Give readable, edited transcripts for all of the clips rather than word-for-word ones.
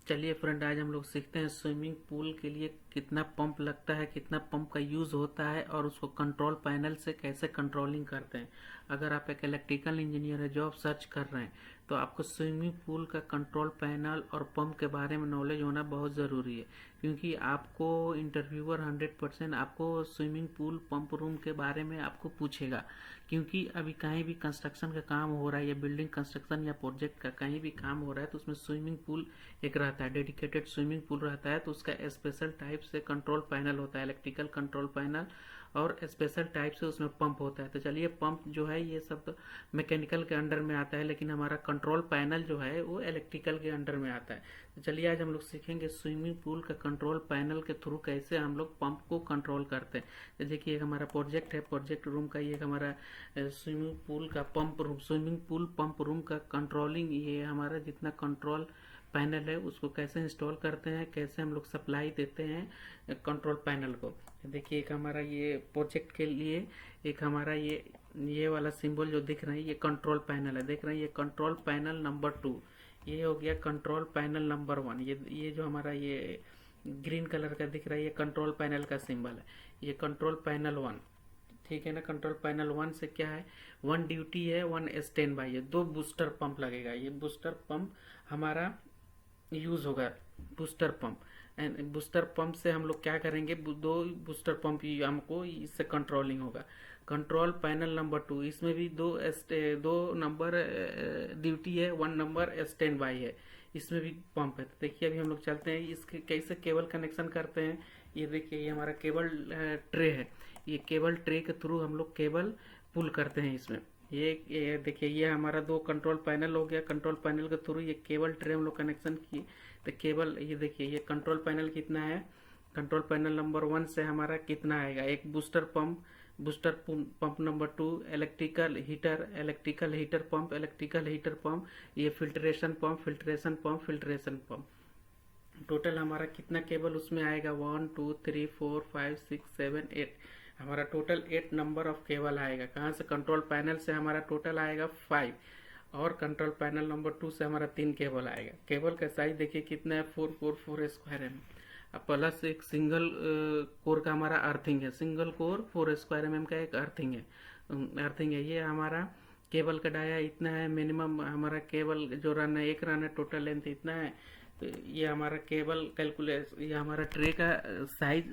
चलिए फ्रेंड, आज हम लोग सीखते हैं स्विमिंग पूल के लिए कितना पंप लगता है, कितना पंप का यूज़ होता है और उसको कंट्रोल पैनल से कैसे कंट्रोलिंग करते हैं। अगर आप एक इलेक्ट्रिकल इंजीनियर है, जॉब सर्च कर रहे हैं, तो आपको स्विमिंग पूल का कंट्रोल पैनल और पंप के बारे में नॉलेज होना बहुत ज़रूरी है, क्योंकि आपको इंटरव्यूअर 100% आपको स्विमिंग पूल पंप रूम के बारे में आपको पूछेगा। क्योंकि अभी कहीं भी कंस्ट्रक्शन का काम हो रहा है या बिल्डिंग कंस्ट्रक्शन या प्रोजेक्ट का कहीं भी काम हो रहा है, तो उसमें स्विमिंग पूल एक रहता है, डेडिकेटेड स्विमिंग पूल रहता है, तो उसका स्पेशल टाइप से कंट्रोल पैनल होता है, इलेक्ट्रिकल कंट्रोल पैनल, और स्पेशल टाइप से उसमें पंप होता है। तो चलिए, पंप जो है ये सब तो मैकेनिकल के अंडर में आता है, लेकिन हमारा कंट्रोल पैनल जो है वो इलेक्ट्रिकल के अंडर में आता है। तो चलिए, आज हम लोग सीखेंगे स्विमिंग पूल का कंट्रोल पैनल के थ्रू कैसे हम लोग पंप को कंट्रोल करते हैं। तो देखिए, एक हमारा प्रोजेक्ट है, प्रोजेक्ट रूम का, ये हमारा स्विमिंग पूल का pump room, swimming pool pump room का कंट्रोलिंग, ये हमारा जितना कंट्रोल पैनल है उसको कैसे इंस्टॉल करते हैं, कैसे हम लोग सप्लाई देते हैं कंट्रोल पैनल को। देखिए, एक हमारा ये प्रोजेक्ट के लिए एक हमारा ये वाला सिंबल जो दिख रहा है, ये कंट्रोल पैनल है, देख रहे हैं, ये कंट्रोल पैनल नंबर 2, ये हो गया कंट्रोल पैनल नंबर 1। ये जो हमारा ये ग्रीन कलर का दिख रहा है, ये कंट्रोल पैनल का सिंबल है, ये कंट्रोल पैनल 1। ठीक है ना। कंट्रोल पैनल 1 से क्या है, 1 ड्यूटी है, 1 स्टैंड बाई है, 2 बूस्टर पंप लगेगा। ये बूस्टर पंप हमारा यूज होगा, booster pump. And booster pump से हम लोग क्या करेंगे, 2 बूस्टर पंप हमको इससे कंट्रोलिंग होगा। कंट्रोल पैनल नंबर 2, इसमें भी दो नंबर ड्यूटी है, 1 नंबर स्टैंड बाई है, इसमें भी पंप है। तो देखिए, अभी हम लोग चलते हैं, इसके कैसे केबल कनेक्शन करते हैं। ये देखिए, ये हमारा केबल ट्रे है, ये केबल ट्रे के थ्रू हम लोग केबल पुल करते हैं इसमें। ये देखिए, ये हमारा 2 कंट्रोल पैनल हो गया, कंट्रोल पैनल के थ्रू ये केबल ट्रे हम लोग कनेक्शन किए। तो केबल, ये देखिए, ये कंट्रोल पैनल कितना है, कंट्रोल पैनल नंबर 1 से हमारा कितना आएगा, एक booster pump, booster pump number 2, electrical heater pump, electrical heater pump, ये filtration pump, filtration pump, filtration pump. Total हमारा कितना केबल उसमें आएगा, 1 2 3 4 5 6 7 8, हमारा टोटल 8 नंबर ऑफ केबल आएगा। कहाँ से, कंट्रोल पैनल से हमारा टोटल आएगा 5, और कंट्रोल पैनल नंबर 2 से हमारा 3 केबल आएगा। केबल का साइज देखिए कितना है, 444 स्क्वायर एम। अब प्लस एक सिंगल कोर का हमारा अर्थिंग है, सिंगल कोर 4 स्क्वायर एम का एक अर्थिंग है। ये हमारा केबल का डाया इतना है, मिनिमम हमारा केबल जो रन है, एक रन है, टोटल लेंथ इतना है। तो ये हमारा केबल ये हमारा ट्रे का साइज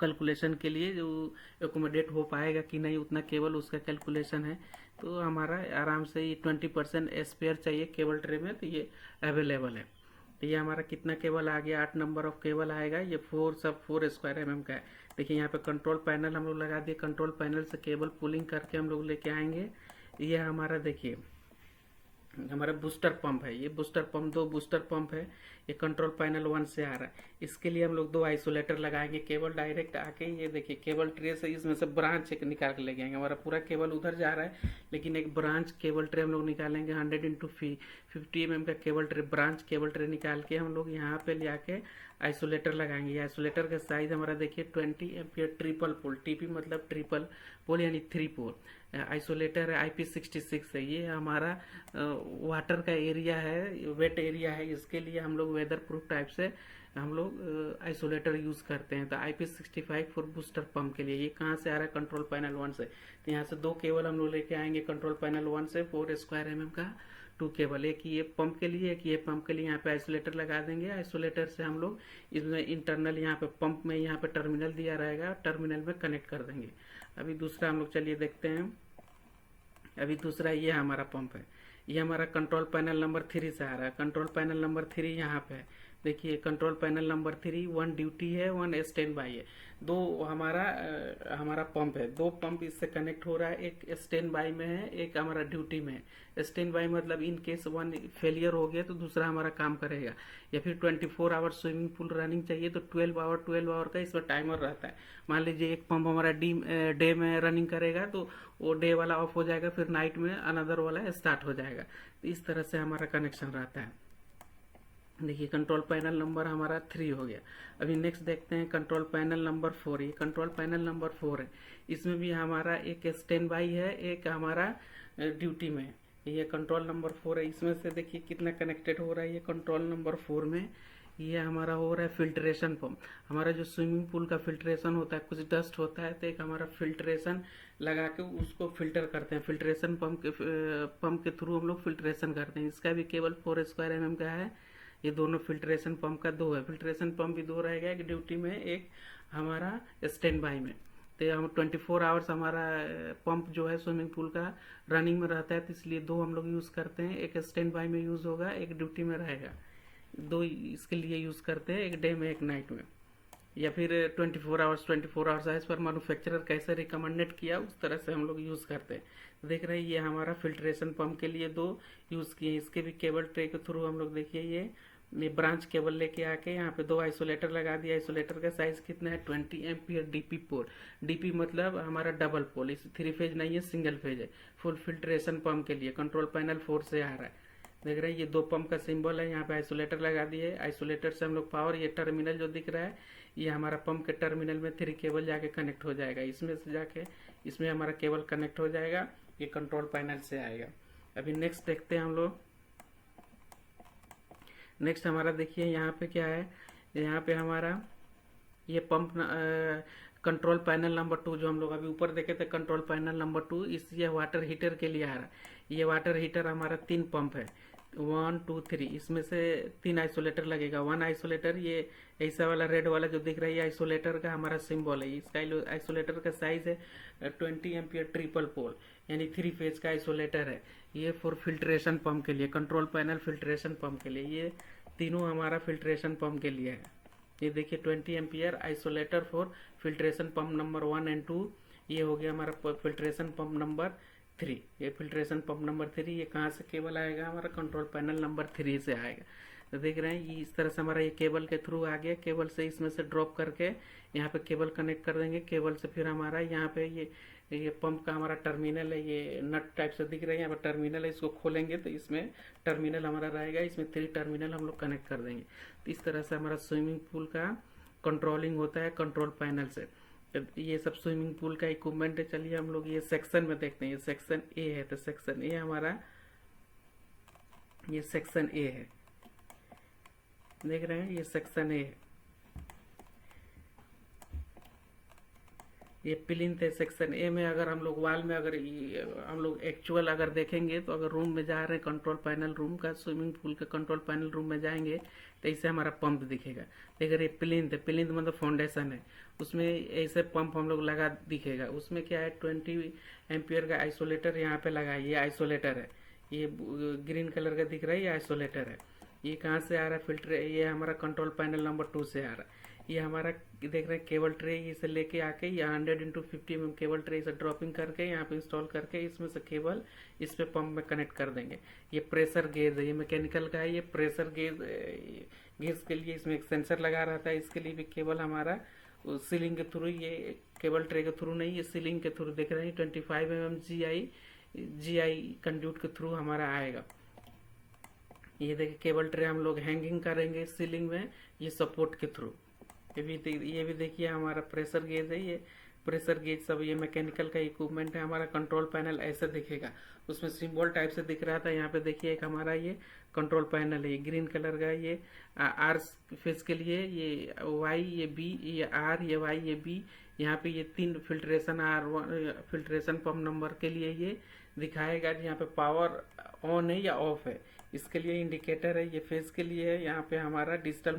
कैलकुलेशन के लिए जो एकोमोडेट हो पाएगा कि नहीं, उतना केबल उसका कैलकुलेशन है। तो हमारा आराम से ये 20% स्पेयर चाहिए केबल ट्रे में, तो ये अवेलेबल है। तो ये हमारा कितना केबल आ गया, 8 नंबर ऑफ केबल आएगा। ये 4 स्क्वायर एम का है। देखिए, यहाँ पे कंट्रोल पैनल हम लोग लगा दिए, कंट्रोल पैनल से केबल पुलिंग करके हम लोग लेके आएंगे। ये हमारा देखिए, हमारा बूस्टर पंप है, ये बूस्टर पंप, 2 बूस्टर पंप है, ये कंट्रोल पैनल 1 से आ रहा है। इसके लिए हम लोग 2 आइसोलेटर लगाएंगे, केबल डायरेक्ट आके, ये देखिए, केबल ट्रे से इसमें से ब्रांच एक निकाल के लेके आएंगे। हमारा पूरा केबल उधर जा रहा है, लेकिन एक ब्रांच केबल ट्रे हम लोग निकालेंगे, 100x50 mm का cable tray, branch cable tray निकाल के हम लोग यहाँ पे ले आके आइसोलेटर लगाएंगे। आइसोलेटर का साइज हमारा देखिए 20 एम्पियर ट्रिपल पोल, टीपी मतलब ट्रिपल पोल यानी 3 पोल आइसोलेटर है, IP66 है। ये हमारा वाटर का एरिया है, वेट एरिया है, इसके लिए हम लोग वेदर प्रूफ टाइप से हम लोग आइसोलेटर यूज करते हैं। तो IP65 फॉर बूस्टर पंप के लिए। ये कहाँ से आ रहा है, कंट्रोल पैनल 1 से। तो यहाँ से 2 केबल हम लोग लेके आएंगे कंट्रोल पैनल 1 से, 4 स्क्वायर एम का 2 केबल, एक ये पंप के लिए, एक ये पंप के लिए। यहाँ पे आइसोलेटर लगा देंगे। आइसोलेटर से हम लोग इसमें इंटरनल, यहाँ पे पंप में यहाँ पे टर्मिनल दिया रहेगा, टर्मिनल में कनेक्ट कर देंगे। अभी दूसरा हम लोग चलिए देखते हैं। अभी दूसरा ये हमारा पंप है, ये हमारा कंट्रोल पैनल नंबर 3 से आ रहा है। कंट्रोल पैनल नंबर 3 यहाँ पे है, देखिए, कंट्रोल पैनल नंबर 3, 1 ड्यूटी है, 1 स्टैंड बाई है। 2 हमारा पंप है, 2 पंप इससे कनेक्ट हो रहा है, एक स्टैंड बाई में है, एक हमारा ड्यूटी में है। स्टैंड बाई मतलब इन केस 1 फेलियर हो गया तो दूसरा हमारा काम करेगा, या फिर 24 आवर स्विमिंग पूल रनिंग चाहिए तो 12 आवर का इसमें टाइमर रहता है। मान लीजिए एक पंप हमारा डे में रनिंग करेगा तो वो डे वाला ऑफ हो जाएगा, फिर नाइट में अनदर वाला स्टार्ट हो जाएगा। तो इस तरह से हमारा कनेक्शन रहता है। देखिए, कंट्रोल पैनल नंबर हमारा 3 हो गया। अभी नेक्स्ट देखते हैं कंट्रोल पैनल नंबर 4। ये कंट्रोल पैनल नंबर 4 है, इसमें भी हमारा एक स्टैंड बाई है, एक हमारा ड्यूटी में है। ये कंट्रोल नंबर 4 है, इसमें से देखिए कितना कनेक्टेड हो रहा है। ये कंट्रोल नंबर 4 में ये हमारा हो रहा है फिल्ट्रेशन पंप। हमारा जो स्विमिंग पूल का फिल्ट्रेशन होता है, कुछ डस्ट होता है तो एक हमारा फिल्ट्रेशन लगा के उसको फिल्टर करते हैं। फिल्ट्रेशन पंप के थ्रू हम लोग फिल्ट्रेशन करते हैं। इसका भी केवल 4 स्क्वायर mm का है। ये दोनों फिल्ट्रेशन पंप का दो है। फिल्ट्रेशन पंप भी दो रहेगा, एक ड्यूटी में, एक हमारा स्टैंड बाई में। तो हम 24 आवर्स हमारा पंप जो है स्विमिंग पूल का रनिंग में रहता है, तो इसलिए दो हम लोग यूज़ करते हैं। एक स्टैंड बाई में यूज़ होगा, एक ड्यूटी में रहेगा। दो इसके लिए यूज़ करते हैं, एक डे में एक नाइट में, या फिर 24 आवर्स एज पर मैन्युफैक्चरर कैसे रिकमेंडेड किया उस तरह से हम लोग यूज़ करते हैं। देख रहे हैं ये हमारा फिल्ट्रेशन पंप के लिए दो यूज़ किए। इसके भी केबल ट्रे के थ्रू हम लोग देखिए ये ब्रांच केबल लेके आके यहाँ पे दो आइसोलेटर लगा दिया। आइसोलेटर का साइज कितना है, 20 एम्पियर डीपी पोल। डीपी मतलब हमारा डबल पोल, इस 3 फेज नहीं है, सिंगल फेज है। फुल फिल्ट्रेशन पंप के लिए कंट्रोल पैनल 4 से आ रहा है। देख रहे हैं ये दो पंप का सिंबल है। यहाँ पे आइसोलेटर लगा दिए। आइसोलेटर से हम लोग पावर, ये टर्मिनल जो दिख रहा है ये हमारा पंप के टर्मिनल में 3 केबल जाके कनेक्ट हो जाएगा। इसमें से जाके इसमें हमारा केबल कनेक्ट हो जाएगा, ये कंट्रोल पैनल से आएगा। अभी नेक्स्ट देखते हैं हम लोग। नेक्स्ट हमारा देखिए यहाँ पे क्या है, यहाँ पे हमारा ये पंप कंट्रोल पैनल नंबर 2 जो हम लोग अभी ऊपर देखे थे, कंट्रोल पैनल नंबर 2, इस ये वाटर हीटर के लिए आ रहा है। ये वाटर हीटर हमारा 3 पंप है, 1 2 3। इसमें से 3 आइसोलेटर लगेगा। 1 आइसोलेटर, ये ऐसा वाला रेड वाला जो दिख रहा है, ये आइसोलेटर का हमारा सिंबल है। इसका आइसोलेटर का साइज है 20 एम्पियर ट्रिपल पोल, यानी 3 फेज का आइसोलेटर है। ये फॉर फिल्ट्रेशन पंप के लिए, कंट्रोल पैनल फिल्ट्रेशन पंप के लिए, ये तीनों हमारा फिल्ट्रेशन पंप के लिए है। ये देखिए 20 ampere isolator for filtration pump number 1 and 2। ये हो गया हमारा फिल्ट्रेशन पंप नंबर 3। ये फिल्ट्रेशन पंप नंबर 3, ये कहाँ से केबल आएगा, हमारा कंट्रोल पैनल नंबर 3 से आएगा। तो देख रहे हैं ये इस तरह से हमारा ये केबल के थ्रू आ गया। केबल से इसमें से ड्रॉप करके यहाँ पे केबल कनेक्ट कर देंगे। केबल से फिर हमारा यहाँ पे ये पंप का हमारा टर्मिनल है, ये नट टाइप से दिख रहा है, यहाँ पर टर्मिनल है। इसको खोलेंगे तो इसमें टर्मिनल हमारा रहेगा, इसमें 3 टर्मिनल हम लोग कनेक्ट कर देंगे। तो इस तरह से हमारा स्विमिंग पूल का कंट्रोलिंग होता है कंट्रोल पैनल से। ये सब स्विमिंग पूल का इक्विपमेंट है। चलिए हम लोग ये सेक्शन में देखते हैं। ये सेक्शन ए है, तो सेक्शन ए हमारा, ये सेक्शन ए है, देख रहे हैं ये सेक्शन ए है। ये प्लिंथ है सेक्शन ए में। अगर हम लोग वाल में, अगर हम लोग एक्चुअल अगर देखेंगे तो अगर रूम में जा रहे हैं, कंट्रोल पैनल रूम का, स्विमिंग पूल का कंट्रोल पैनल रूम में जाएंगे तो ऐसे हमारा पंप दिखेगा। देख रहे प्लिंथ है, प्लिंथ मतलब फाउंडेशन है, उसमें ऐसे पंप हम लोग लगा दिखेगा। उसमें क्या है 20 एम्पियर का आइसोलेटर यहाँ पे लगा है। ये आइसोलेटर है, ये ग्रीन कलर का दिख रहा है, ये आइसोलेटर है। ये कहाँ से आ रहा है, फिल्टर, ये हमारा कंट्रोल पैनल नंबर 2 से आ रहा है। ये हमारा देख रहे हैं केबल ट्रे, इसे लेके आके ये 100x50 mm केबल ट्रे इसे ड्रॉपिंग करके यहाँ पे इंस्टॉल करके इसमें से केबल इस पे पंप में कनेक्ट कर देंगे। ये प्रेशर गेज है, ये मैकेनिकल का है। ये प्रेशर गेज के लिए इसमें एक सेंसर लगा रहता है। इसके लिए भी केबल हमारा सीलिंग के थ्रू, ये केबल ट्रे के थ्रू नहीं, ये सीलिंग के थ्रू देख रहे हैं 25 mm GI कंड्यूट के थ्रू हमारा आएगा। ये देखिए केबल ट्रे हम लोग हैंगिंग करेंगे सीलिंग में, ये सपोर्ट के थ्रू। ये भी देखिए हमारा प्रेशर गेज है। ये प्रेशर गेज सब ये मैकेनिकल का इक्विपमेंट है। हमारा कंट्रोल पैनल ऐसे दिखेगा, उसमें सिंबल टाइप से दिख रहा था। यहाँ पे देखिए एक हमारा ये कंट्रोल पैनल है, ये ग्रीन कलर का। ये आर फेज के लिए, ये वाई, ये बी, ये आर, ये वाई, ये बी। यहाँ पे ये 3 फिल्ट्रेशन फिल्ट्रेशन पंप नंबर के लिए ये दिखाएगा। यहाँ पे पावर ऑन है या ऑफ है, इसके लिए इंडिकेटर है। ये फेज के लिए है। यहाँ पे हमारा डिजिटल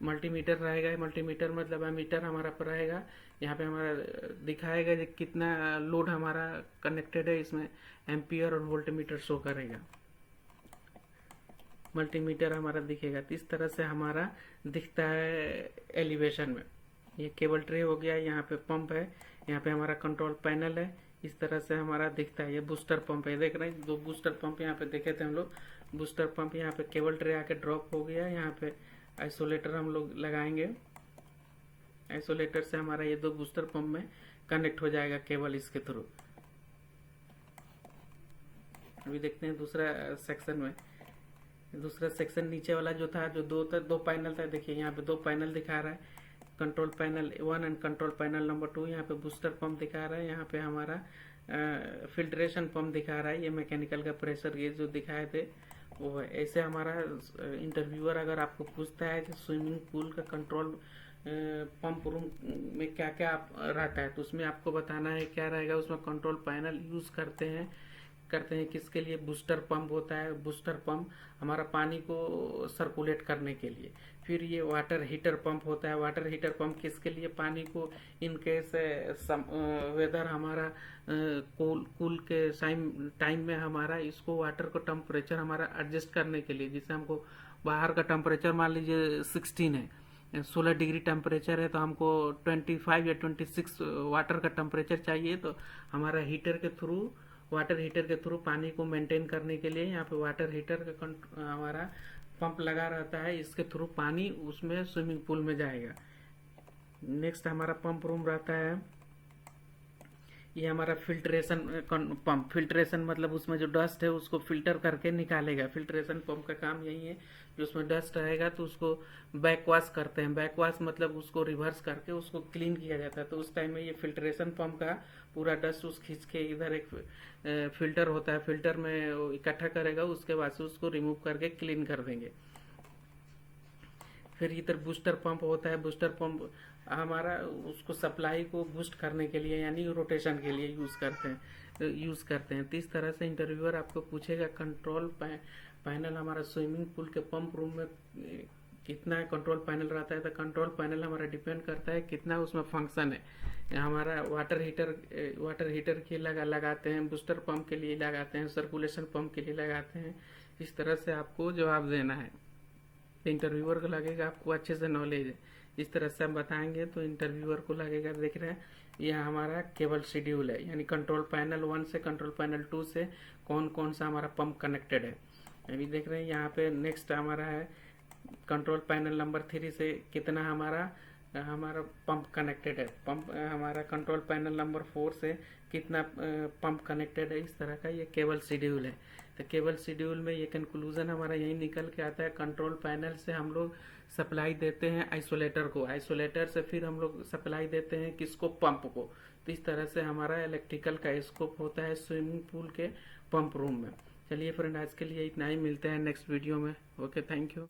मल्टीमीटर रहेगा। मल्टीमीटर मतलब एमीटर हमारा पर रहेगा। यहाँ पे हमारा दिखाएगा कि कितना लोड हमारा कनेक्टेड है, इसमें एम्पियर और वोल्टमीटर शो करेगा। मल्टीमीटर हमारा दिखेगा। तो इस तरह से हमारा दिखता है एलिवेशन में। ये केबल ट्रे हो गया, यहाँ पे पंप है, यहाँ पे हमारा कंट्रोल पैनल है। इस तरह से हमारा दिखता है। ये बूस्टर पंप है, देख रहे हैं 2 बूस्टर पंप यहाँ पे देखे थे हम लोग। बूस्टर पंप यहाँ पे केबल ट्रे आके ड्रॉप हो गया। यहाँ पे आइसोलेटर हम लोग लगाएंगे। आइसोलेटर से हमारा ये 2 बूस्टर पंप में कनेक्ट हो जाएगा केबल इसके थ्रू। अभी देखते हैं दूसरा सेक्शन में। दूसरा सेक्शन नीचे वाला जो था, जो 2 पैनल था, देखिए यहाँ पे 2 पैनल दिखा रहा है, control panel 1 and control panel number 2। यहाँ पे बूस्टर पंप दिखा रहा है, यहाँ पे हमारा फिल्ट्रेशन पंप दिखा रहा है। ये मैकेनिकल का प्रेशर गेज जो दिखाए थे वो है। ऐसे हमारा इंटरव्यूअर अगर आपको पूछता है कि स्विमिंग पूल का कंट्रोल पंप रूम में क्या क्या रहता है, तो उसमें आपको बताना है क्या रहेगा। उसमें कंट्रोल पैनल यूज करते हैं किसके लिए? बूस्टर पंप होता है। बूस्टर पंप हमारा पानी को सर्कुलेट करने के लिए। फिर ये वाटर हीटर पंप होता है। वाटर हीटर पंप किसके लिए? पानी को इन केस वेदर हमारा कूल के टाइम में हमारा इसको वाटर को टेम्परेचर हमारा एडजस्ट करने के लिए, जिससे हमको बाहर का टेम्परेचर मान लीजिए 16 है, 16 डिग्री टेम्परेचर है, तो हमको 25 या 26 वाटर का टेम्परेचर चाहिए। तो हमारा वाटर हीटर के थ्रू पानी को मेंटेन करने के लिए यहाँ पे वाटर हीटर का हमारा पंप लगा रहता है। इसके थ्रू पानी उसमें स्विमिंग पूल में जाएगा। नेक्स्ट हमारा पंप रूम रहता है। ये हमारा फिल्ट्रेशन पंप। फिल्ट्रेशन मतलब उसमें जो डस्ट है उसको फिल्टर करके निकालेगा। फिल्ट्रेशन पंप का काम यही है, जो उसमें डस्ट रहेगा तो उसको बैकवाश करते हैं। बैकवाश मतलब उसको रिवर्स करके उसको क्लीन किया जाता है। तो उस टाइम में ये फिल्ट्रेशन पंप का पूरा डस्ट उस खींच के इधर एक फिल्टर होता है, फिल्टर में इकट्ठा करेगा, उसके बाद से उसको रिमूव करके क्लीन कर देंगे। फिर इधर बूस्टर पंप होता है। बूस्टर पंप हमारा उसको सप्लाई को बूस्ट करने के लिए यानी रोटेशन के लिए यूज करते हैं। तो इस तरह से इंटरव्यूअर आपको पूछेगा कंट्रोल पैनल हमारा स्विमिंग पूल के पंप रूम में कितना कंट्रोल पैनल रहता है। तो कंट्रोल पैनल हमारा डिपेंड करता है कितना उसमें फंक्शन है। हमारा वाटर हीटर के लगाते हैं, बूस्टर पंप के लिए लगाते हैं, सर्कुलेशन पंप के लिए लगाते हैं। इस तरह से आपको जवाब देना है। इंटरव्यूअर को लगेगा आपको अच्छे से नॉलेज है। इस तरह से हम बताएंगे तो इंटरव्यूअर को लगेगा, देख रहे हैं यह हमारा केबल शेड्यूल है, यानी कंट्रोल पैनल 1 से कंट्रोल पैनल 2 से कौन कौन सा हमारा पंप कनेक्टेड है। अभी देख रहे हैं यहाँ पे नेक्स्ट हमारा है कंट्रोल पैनल नंबर 3 से कितना हमारा पंप कनेक्टेड है। पंप हमारा कंट्रोल पैनल नंबर 4 से कितना पंप कनेक्टेड है। इस तरह का ये केबल शेड्यूल है। तो केबल शेड्यूल में ये कंक्लूजन हमारा यही निकल के आता है, कंट्रोल पैनल से हम लोग सप्लाई देते हैं आइसोलेटर को, आइसोलेटर से फिर हम लोग सप्लाई देते हैं किसको? पंप को। तो इस तरह से हमारा इलेक्ट्रिकल का स्कोप होता है स्विमिंग पूल के पंप रूम में। चलिए फ्रेंड, आज के लिए इतना ही, मिलते हैं नेक्स्ट वीडियो में। Okay, thank you.